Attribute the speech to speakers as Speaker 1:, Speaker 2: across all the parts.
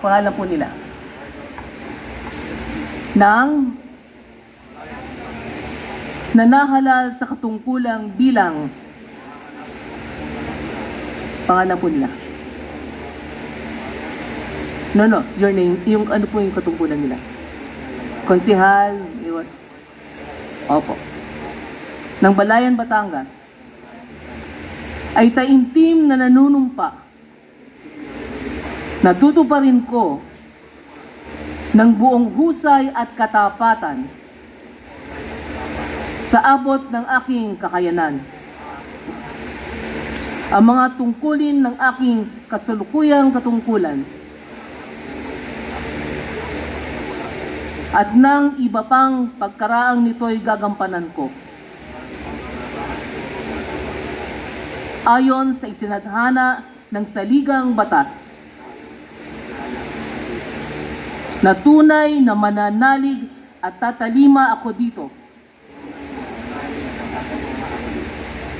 Speaker 1: pangalan po nila, ng nanahalal sa katungkulang bilang, pangalan po nila. No, your name, yung ano po yung katungkulan nila? Konsihal, yun. Opo. Ng Balayan, Batangas, ay taimtim na nanunumpa, natutuparin ko ng buong husay at katapatan sa abot ng aking kakayanan ang mga tungkulin ng aking kasalukuyang katungkulan at ng iba pang pagkaraang nito'y gagampanan ko ayon sa itinadhana ng saligang batas na tunay na mananalig at tatalima ako dito.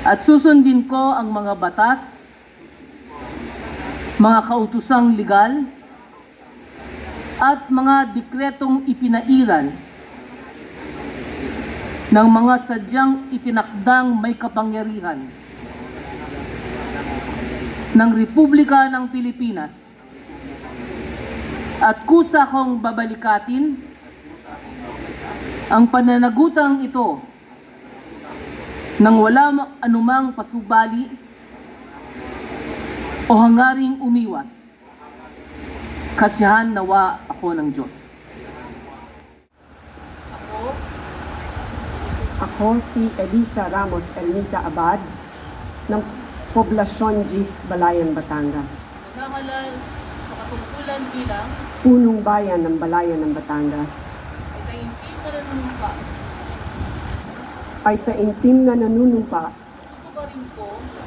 Speaker 1: At susundin ko ang mga batas, mga kautusang legal, at mga dekretong ipinairal ng mga sadyang itinakdang may kapangyarihan ng Republika ng Pilipinas. At kusa kong babalikatin ang pananagutang ito nang wala anumang pasubali o hangaring umiwas. Kasiyahan nawa ako ng Diyos.
Speaker 2: Ako si Elisa Ramos Elnita Abad ng Poblasyon Gis, Balayan, Batangas.
Speaker 1: Nanahalal sa katungkulan bilang
Speaker 2: Punong Bayan ng Balayan ng Batangas.
Speaker 1: Ay taimtim na nanunumpa.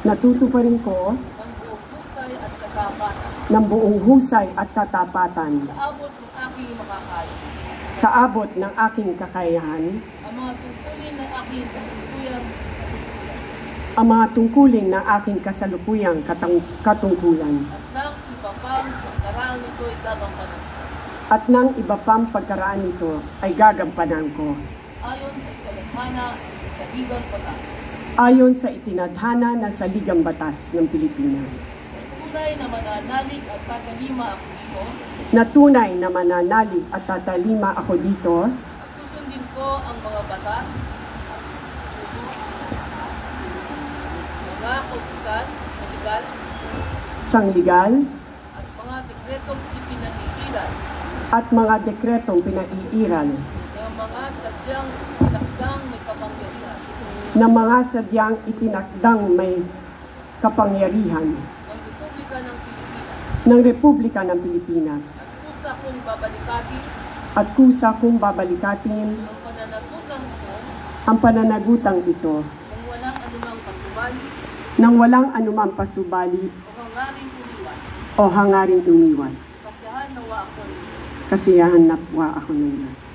Speaker 2: Natutuparin ko ng buong husay at katapatan sa abot ng aking kakayahan ang mga tungkulin ng aking kasalukuyang katungkulan at ng iba pang pagkaraan nito ay gagampanan ko ayon sa itinadhana ng Saligang Batas ng Pilipinas.
Speaker 1: Tunay na mananalig at tatalima ako dito.
Speaker 2: Na tunay na mananalig at tatalima ako dito.
Speaker 1: Susundin ko ang mga batas, mga kautusan na legal,
Speaker 2: sanglegal,
Speaker 1: at mga dekretong ipinaiiral
Speaker 2: at mga dekretong pinaiiral
Speaker 1: ng mga sadyang itinakdang may kapangyarihan
Speaker 2: ng Republika ng Pilipinas. At kusa kong babalikatin ang pananagutang ito nang walang anumang pasubali o hangaring umiwas. Kasiyahan nawa ako ng Diyos.